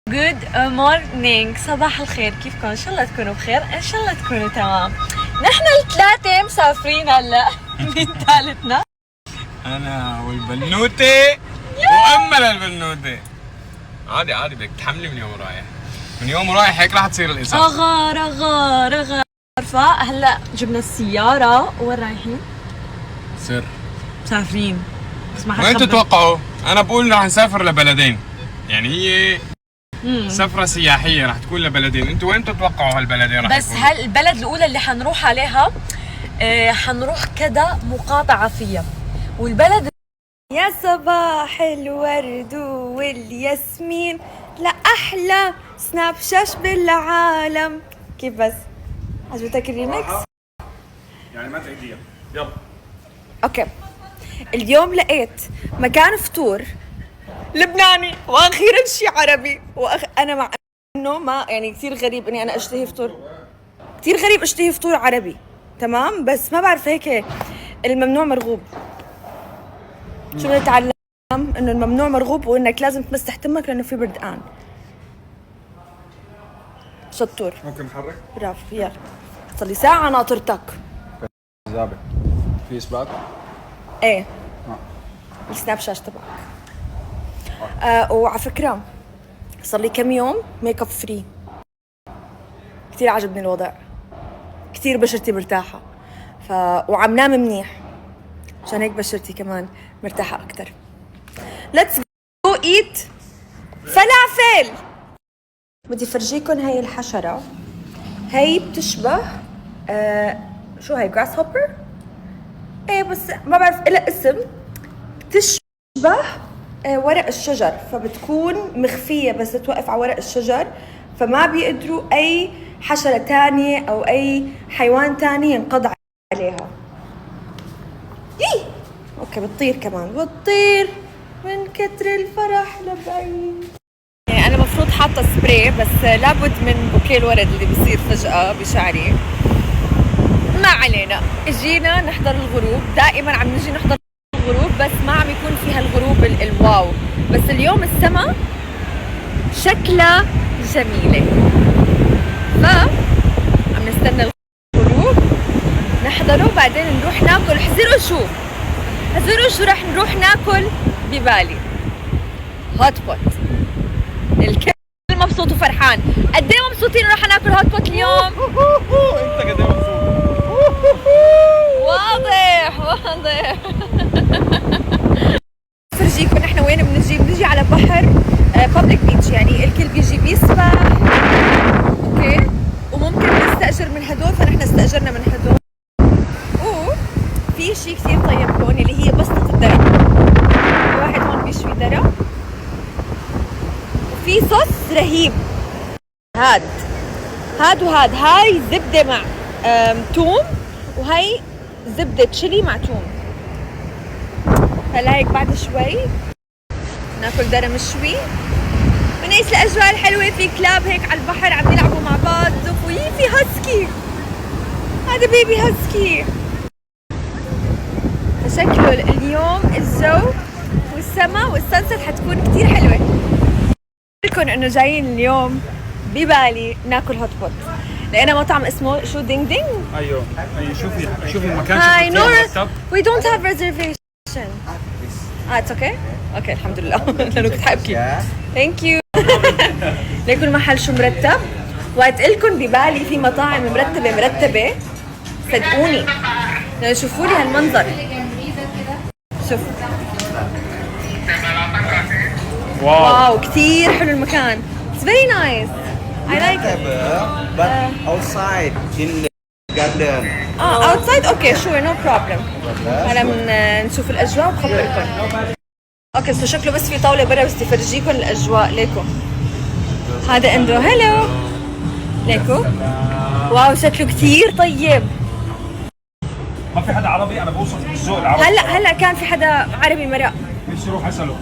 Good morning. صباح الخير، كيفكم؟ ان شاء الله تكونوا بخير، ان شاء الله تكونوا تمام. نحن الثلاثة مسافرين هلا. مين ثالثنا؟ انا والبنوتة وامل البنوتة. عادي بدك تحملي من يوم رايح. من يوم رايح هيك راح تصير الإصابة. رغا فهلا جبنا السيارة. وين رايحين؟ سر مسافرين بس ما حد وين خبر. تتوقعوا؟ انا بقول رح نسافر لبلدين، يعني هي سفرة سياحية رح تكون لبلدين. انتوا وين تتوقعوا هالبلدين رح بس يكون؟ البلد الأولى اللي حنروح عليها حنروح كذا مقاطعة فيها، والبلد يا صباح الورد والياسمين لأحلى سناب شاش بالعالم. كيف بس؟ عجبتك الريمكس؟ يعني ما تعيديها. يلا اوكي. اليوم لقيت مكان فطور لبناني واخيرا شيء عربي انا مع انه ما يعني كثير غريب اني انا اشتهي فطور، كثير غريب اشتهي فطور عربي، تمام؟ بس ما بعرف هيك الممنوع مرغوب. شو بنتعلم؟ انه الممنوع مرغوب وانك لازم تمسح تمك لانه في بردقان. شطور. ممكن نحرك؟ برافو. يلا صار لي ساعة ناطرتك. زابط في اثبات؟ ايه السناب شات تبعك. وعلى فكرة صار لي كم يوم ميك اب فري، كثير عجبني الوضع، كثير بشرتي مرتاحة وعم نام منيح، عشان هيك بشرتي كمان مرتاحة أكتر. Let's go eat فلافل. بدي فرجيكم هاي الحشرة. هاي بتشبه شو هاي جراس هوبر؟ ايه بس ما بعرف إلها اسم. بتشبه ورق الشجر، فبتكون مخفية بس توقف على ورق الشجر، فما بيقدروا أي حشرة تانية أو أي حيوان تاني ينقض عليها. يي أوكي بتطير كمان، بتطير من كتر الفرح لبعيد. يعني أنا مفروض حاطة سبراي بس لابد من بوكيه الورد اللي بيصير فجأة بشعري. ما علينا، اجينا نحضر الغروب. دائما عم نجي نحضر الغروب بس ما عم يكون فيها الغروب الواو. بس اليوم السما شكلها جميلة، عم نستنى الغروب نحضره بعدين نروح ناكل. حزروا شو رح نروح ناكل ببالي؟ هوت بوت. الكل مبسوط وفرحان. قد ايه مبسوطين رح ناكل هوت بوت اليوم؟ انت قد ايه مبسوط؟ واضح فرجيكم نحن وين بنجي على بحر بابليك بيتش، يعني الكل بيجي بيسبح. اوكي، وممكن نستأجر من هدول، فنحن استأجرنا من هدول. وفي شيء كثير طيب هون اللي هي بسطة الدرع. في واحد هون بيشوي درع وفي صوص رهيب. هاد هاي زبدة مع توم، وهي زبدة تشيلي مع توم. هلا هيك بعد شوي ناكل درة مشوي ونعيش الأجواء الحلوة في كلاب هيك على البحر عم يلعبوا مع بعض. زفوي في هاسكي، هذا بيبي هاسكي. فشكله اليوم الجو والسما والسنسد حتكون كتير حلوة. لكم انه جايين اليوم ببالي ناكل هوت بوت. لقينا مطعم اسمه شو دينج دينج. ايوه شوفي المكان. هاي نور. We don't have reservation. it's okay. اوكي الحمد لله. لانه كنت حابكي. ثانك يو. ليكوا المحل شو مرتب. وقت لكم ببالي في مطاعم مرتبة صدقوني. لأنه شوفوا لي هالمنظر. شوف واو كثير حلو المكان. It's very nice. I like it. But outside in the garden. outside okay sure no problem. هلا نشوف الأجواء وبخبركم. اوكي سو شكله بس في طاولة برا، بس بدي فرجيكم الأجواء. ليكو هذا اندو. هلو ليكو. واو شكله كثير طيب. ما في حدا عربي؟ انا بوصف بالذوق العربي. هلا كان في حدا عربي مرق. نفسي اروح اساله.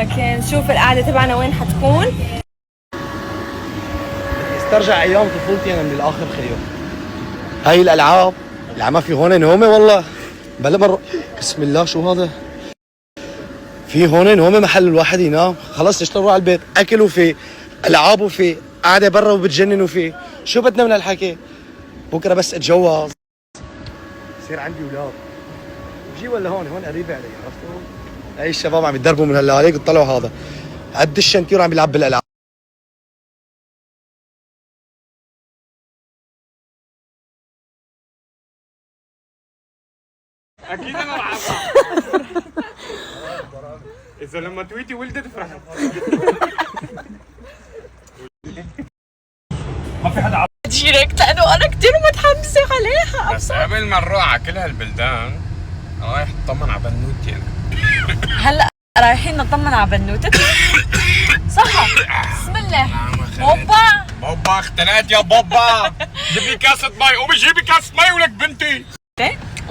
اوكي نشوف القعدة تبعنا وين حتكون. استرجع ايام طفولتي انا من الاخر خيو. هاي الالعاب اللي عم في هون نومه والله. بلا مرة بسم الله شو هذا؟ في هون محل الواحد ينام، خلص اشتغلوا على البيت، اكلوا فيه، العابوا فيه، قاعده برا وبتجننوا فيه، شو بدنا من هالحكي؟ بكره بس اتجوز يصير عندي اولاد بجي ولا هون قريبه علي، عرفتوا؟ هاي الشباب عم يتدربوا من هلا عليك، طلعوا هذا قد الشنتير عم يلعب بالالعاب. اكيد انا العبها. اذا لما تويتي ولدت تفرح. ما في حدا ديريكت لانه انا كثير متحمسه عليها. بس قبل ما نروح على كل هالبلدان رايح اطمن على بنوتي انا. هلا رايحين نطمن على بنوتك. صح. بسم الله. بابا بابا اختنقت يا بابا. جيب لي كاسة مي، قومي جيبي كاسة مي ولك بنتي.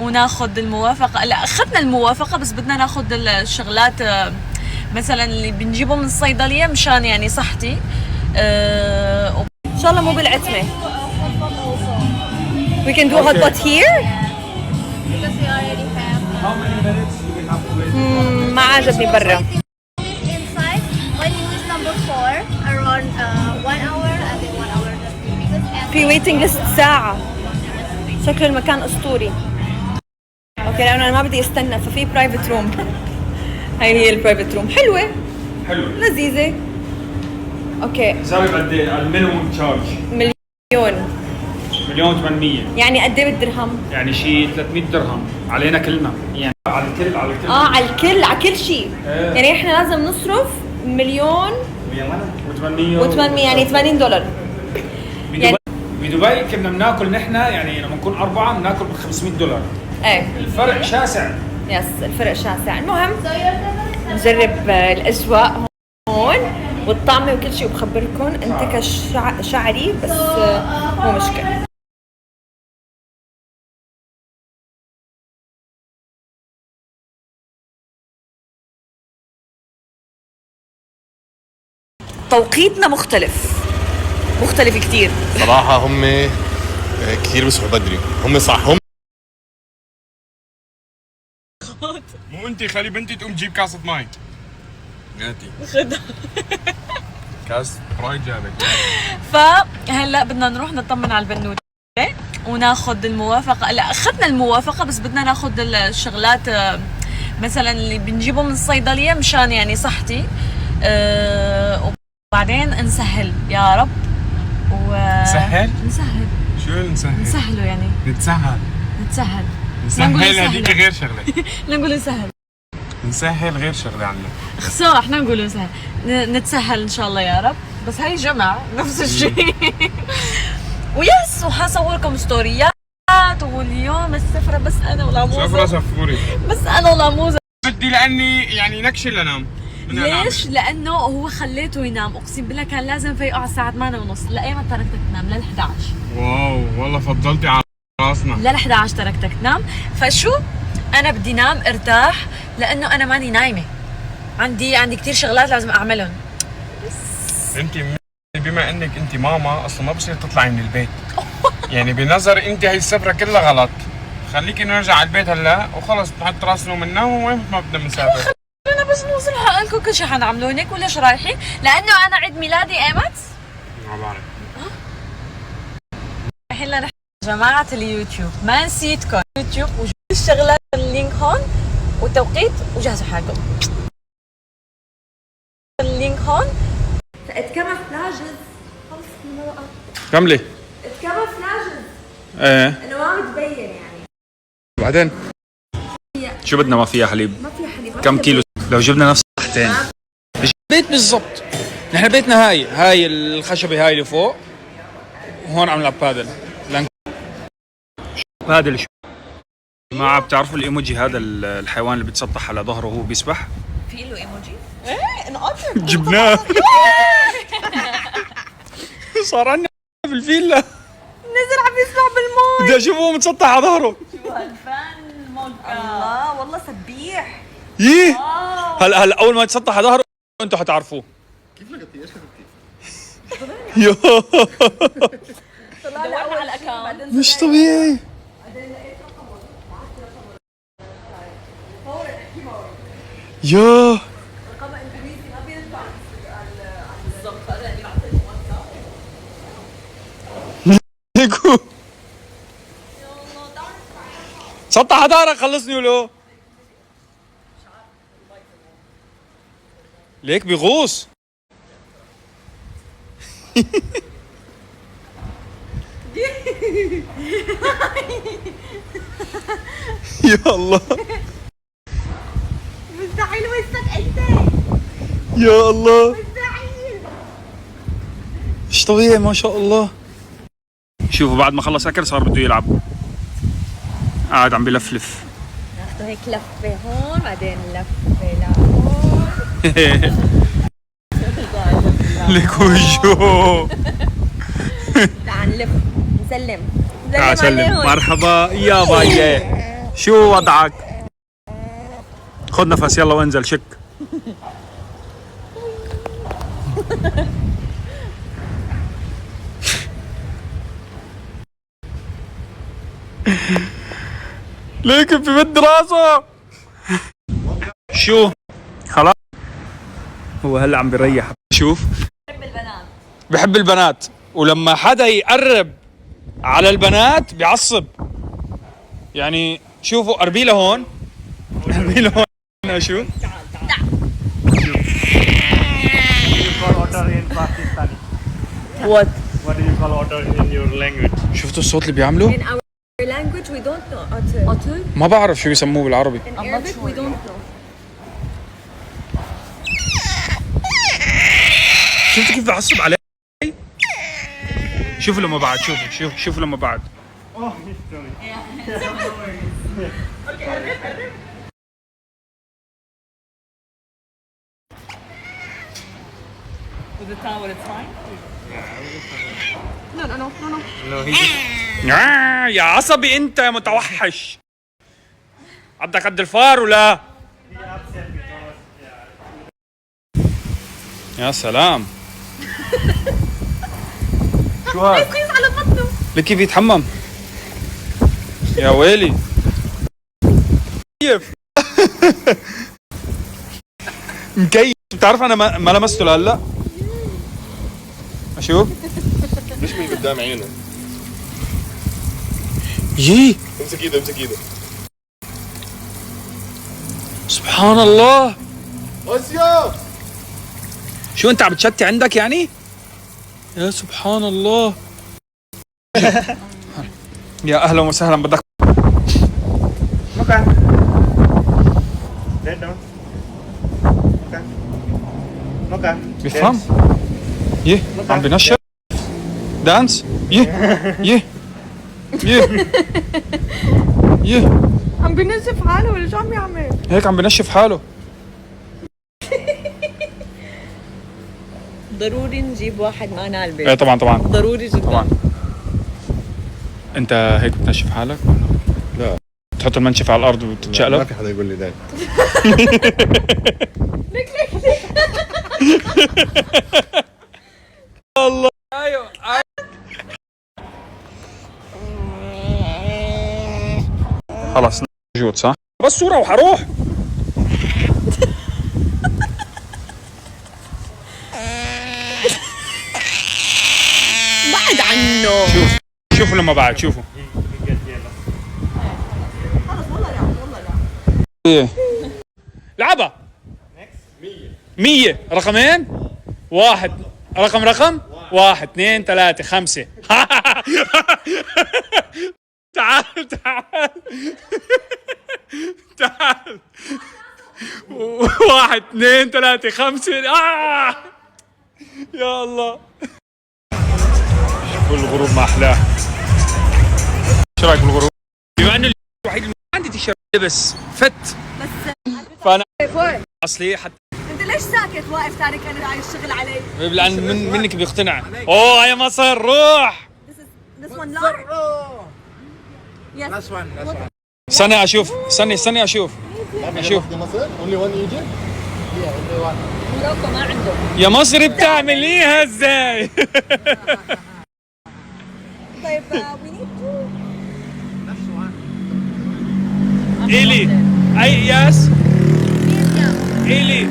وناخذ الموافقه. لا اخذنا الموافقه بس بدنا ناخذ الشغلات مثلا اللي بنجيبه من الصيدليه مشان يعني صحتي. ان شاء الله مو بالعتمه. We can do hot pot here. Because we already have. How many minutes do we have to wait? ما عجبني برا. Inside, when you use number 4, around 1 hour and then 1 hour just because في ويتنج ليست ساعه. شكل المكان اسطوري. اوكي لانه انا ما بدي استنى ففي برايفت روم. هاي هي البرايفت روم. حلوه حلو. لذيذه. اوكي حسابي قد ايه؟ المينيموم تشارج مليون. 1,800,000 يعني قد ايه بالدرهم؟ يعني شيء 300 درهم علينا كلنا، يعني على الكل على كل شيء. يعني احنا لازم نصرف مليون و800 يعني $80. يعني بدبي كنا بناكل نحن يعني لما نكون 4 بناكل ب $500. ايه الفرق شاسع. يس الفرق شاسع. المهم نجرب الاجواء هون والطعمه وكل شيء وبخبركم. انت كشعري بس مو مشكله. توقيتنا مختلف كثير. صراحة هم كثير بيصحوا بدري، هم صح هم مو انت خلي بنتي تقوم تجيب كاسة مي. هاتي خدها. كاس برايد جابك. فهلا بدنا نروح نطمن على البنوته وناخذ الموافقه. لا اخذنا الموافقه بس بدنا ناخذ الشغلات مثلا اللي بنجيبه من الصيدليه مشان يعني صحتي. وبعدين نسهل يا رب. نسهل شو نسهل؟ نسهله يعني نتسهل هذيك غير شغله. نقول نسهل. نسهل غير شغله عنا. خساره احنا نقول نسهل. نتسهل ان شاء الله يا رب. بس هاي جمع نفس الشيء. ويس وحصوركم ستوريات. واليوم السفره بس انا والعموزه. سفرة سفوري. بس انا والعموزه. بدي لاني يعني نكشل لنام. ليش؟ لانه هو خليته ينام. اقسم بالله كان لازم فيقع على الساعه 8:30. لايمت تركتك تنام لل11. واو والله فضلتي على راسنا. لل11 تركتك تنام. فشو انا بدي نام ارتاح لانه انا ماني نايمه. عندي كثير شغلات لازم اعملهم. انت بما انك انت ماما اصلا ما بصير تطلعي من البيت. يعني بنظر انت هي السفره كلها غلط. خليكي نرجع على البيت هلا وخلص نحط راسنا وننام وين ما بدنا نسافر. انا بس نوصل حقلكم كل شيء حنعمله هناك. وليش رايحين؟ لانه انا عيد ميلادي ايمت. ما بعرف. رايحين لنحن جماعه اليوتيوب. ما نسيتكم يوتيوب وجهزوا الشغلات اللينك هون والتوقيت وجهزوا حالكم. اللينك هون. اتكمل ناجز. خلص من الوقت. كملي. اتكمل ناجز. ايه انه ما بتبين يعني. بعدين شو بدنا؟ ما فيها حليب. ما في حليب. كم كيلو لو جبنا نفس صحتين؟ بيت بالضبط. نحن بيتنا هاي الخشبه هاي اللي فوق، وهون عم نلعب بادل. بادل شو؟ ما بتعرفوا الايموجي هذا الحيوان اللي بيتسطح على ظهره وهو بيسبح؟ في له ايموجي؟ ايه انقطع. جبناه. صار عندنا بالفيلا. نزل عم يسبح بالماء. بدي اشوفه متسطح على ظهره. شو هالفن موقع. الله والله سبيح. ييه هلا اول ما يتسطح على ظهره انتوا حتعرفوه. كيف لقيتيه؟ ايش لقيتيه؟ يو طلعنا على الاكونت مش طبيعي. يو ليكو سطح دارك خلصني ولو ليك بيغوص. يا الله مستحيل وسك انت. يا الله مستحيل. مش طبيعي ما شاء الله. شوفوا بعد ما خلص اكل صار بده يلعب، قاعد عم بلفلف. ناخده هيك لفه هون بعدين لفه لهون. ليكو شو تعال نلف نسلم. تعال سلم. مرحبا يا باي، شو وضعك؟ خذ نفس يلا وانزل شك. ليك بمد راسه. شو خلاص هو هلا عم بيريح. شوف بحب البنات ولما حدا يقرب على البنات بيعصب. يعني شوفوا اربيله هون، اربيله هون. اشوف What? What do you call otter in your language? شفتوا الصوت اللي بيعملوا؟ In our language we don't know otter. Otter? ما بعرف شو بيسموه بالعربي. In Arabic we don't know. شفتوا كيف بعصب علي؟ شوفوا لما بعد، شوفوا لما بعد. يا عصبي انت يا متوحش. عضك قد الفار ولا؟ يا سلام. شو هاد؟ كيف على بطنه؟ لك كيف يتحمم. يا ويلي. كيف؟ مكيف. بتعرف انا ما لمسته لهلا. اشوف مش من قدام عينه. يي امسك ايده امسك ايده. سبحان الله. اسيا شو انت عم بتشتي عندك يعني؟ يا سبحان الله. يا اهلا وسهلا. بدك Makan. Lay down. Makan. Makan. بيفهم؟ يه عم بنشر دانس. يه يه يه يه عم بينزف حاله ولا شو عم يعمل؟ هيك عم بنشف حاله. ضروري نجيب واحد معنا على البيت. ايه طبعا ضروري جدا. طبعا. انت هيك بتنشف حالك ولا؟ لا. تحط المنشف على الارض ما وتتشقلب؟ في حدا يقول لي ذلك. الله. ايوه خلص موجود صح؟ بس صورة وحروح. بعد عنه. شوفوا لما بعد شوفوا. ايه لعبة 100 رقمين. واحد رقم 1 2 3 5. تعال تعال 1 2 3 5. يا الله. شوفوا الغروب ما احلاه. شو رايك بالغروب؟ بما انه الوحيد اللي ما عندي تيشيرت لبس فت فانا اصلي حتى انت ليش ساكت واقف تارك انا على الشغل علي؟ لان منك بيقتنع. اوه يا مصر روح. This one large? استنى اشوف. استني اشوف. اشوف مصر only one Egypt. موروكو ما عنده. يا مصر بتعمليها ازاي؟ طيب we need to إيلي أي ياس إيلي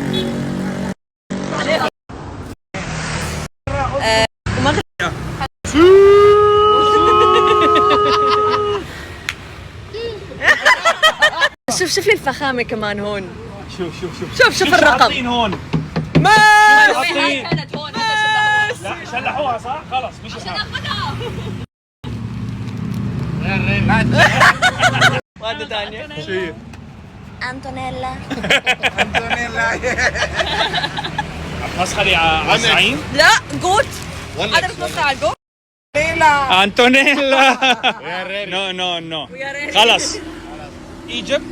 شوف لي الفخامة كمان هون. شوف الرقم. حاطين هون ما حاطين. كانت هون. لا شلحوها صح؟ خلص مش واحدة ثانية. أنتونيلا. مسخري على زعيم. لا جوت. هذا بتمسخر على الجوت. أنتونيلا. نو خلص. ايجيبت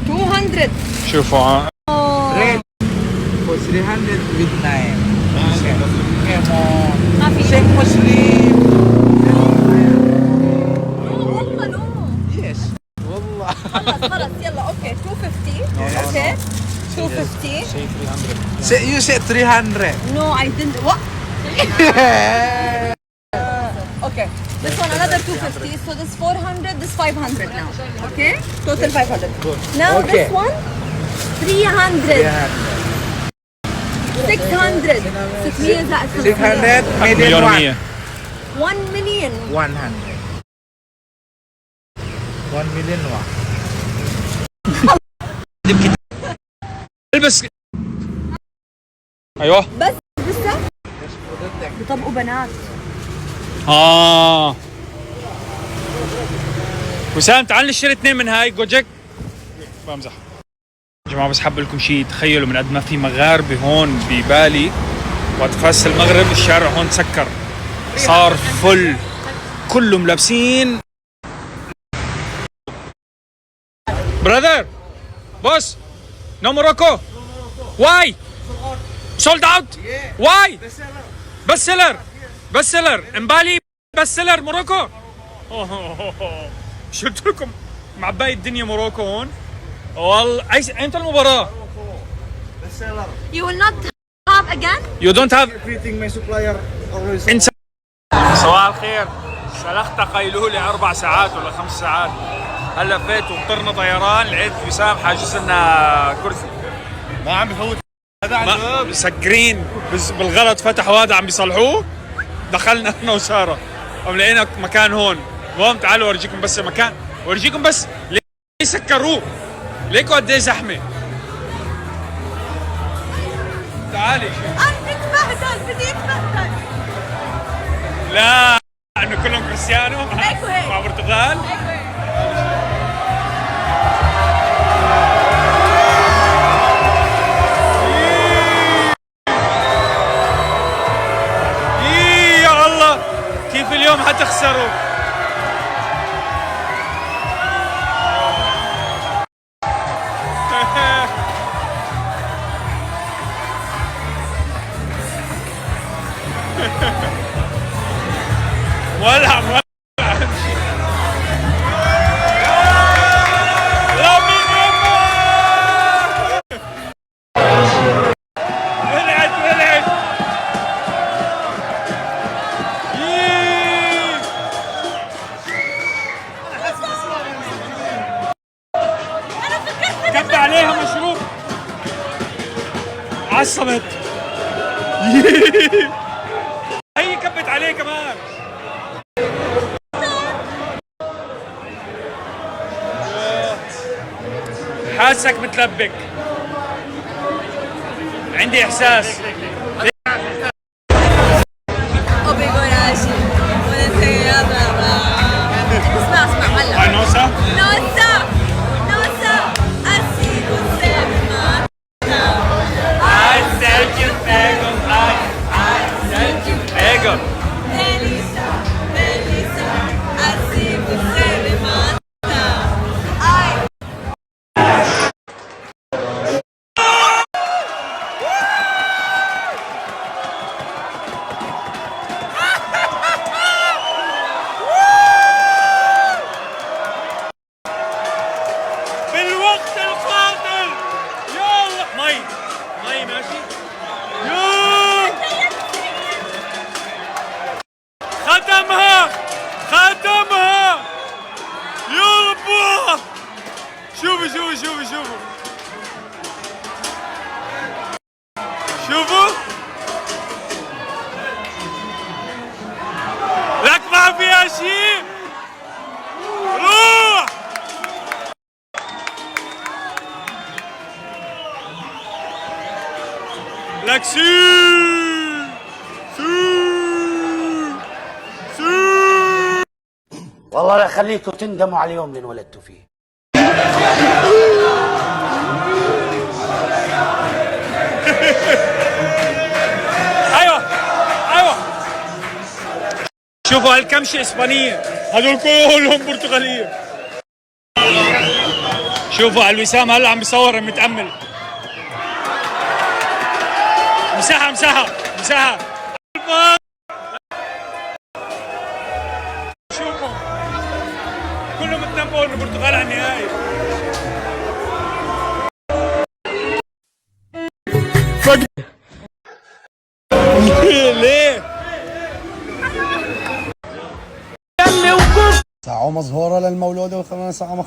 200. شوفوا For 300 with 9. Come on. ما في. Say Muslim. والله نو. Yes. والله. خلص يلا اوكي 250. اوكي 250. You said 300. No I didn't. What? Okay. This one another 250. So this 400. This 500 now. Okay. Total 500. Now Okay. this one 300. 600. 600 زائد 600 million مليون one. ومية. 1 million. 100. 1 million one. البس ايوه بس لسه بيطبقوا بنات. وسام تعال نشتري 2 من هاي جوجك. بمزح يا جماعه، بس حاب لكم شيء. تخيلوا من قد ما في مغاربه هون ببالي، وقت فاس المغرب الشارع هون سكر، صار فل، كلهم لابسين. براذر بوس نو موروكو. واي سولد اوت. واي بس سيلر امبالي، بس سيلر موروكو. شو قلت لكم؟ معباي الدنيا موروكو هون والله. ايمتى المباراة؟ You will not have again. You don't have. Everything my supplier always. انسى. صباح الخير. سلخت قيلولة 4 ساعات ولا 5 ساعات. هلا فات وطرنا طيران، لقيت وسام حاجز لنا كرسي. ما عم بفوت هذا مسكرين بالغلط، فتحوا هذا عم بيصلحوه، دخلنا انا وساره، قام لقينا مكان هون. المهم تعالوا اورجيكم بس المكان، اورجيكم بس ليه سكروه، ليكوا قد ايه زحمه. تعالي بدي اتبهدل. لا انه كلهم كريستيانو هيك وهيك. مع برتغال. يا الله كيف اليوم حتخسروا. ولع لامين يامال. ولعت كب عليها مشروب، عصبت. هي كبت عليه كمان. حاسك متلبك، عندي احساس. اسمع هلا. نوسة ايجو بالوقت القاتل. يلا مي ماشي. ختمها يلا. شوفوا لك ما فيها شيء. روح لك سي والله لا خليكم تندموا على اليوم اللي انولدتوا فيه. ايوه ايوه شوفوا هالكمشة اسبانية، هدول كلهم برتغالية. شوفوا على الوسام هلا عم بيصور متأمل. مساحة مساحة مساحة. شوفوا كلهم متنبؤوا انه البرتغال على النهائي. ليه؟ ساعة مظهورة للمولودة وكمان ساعة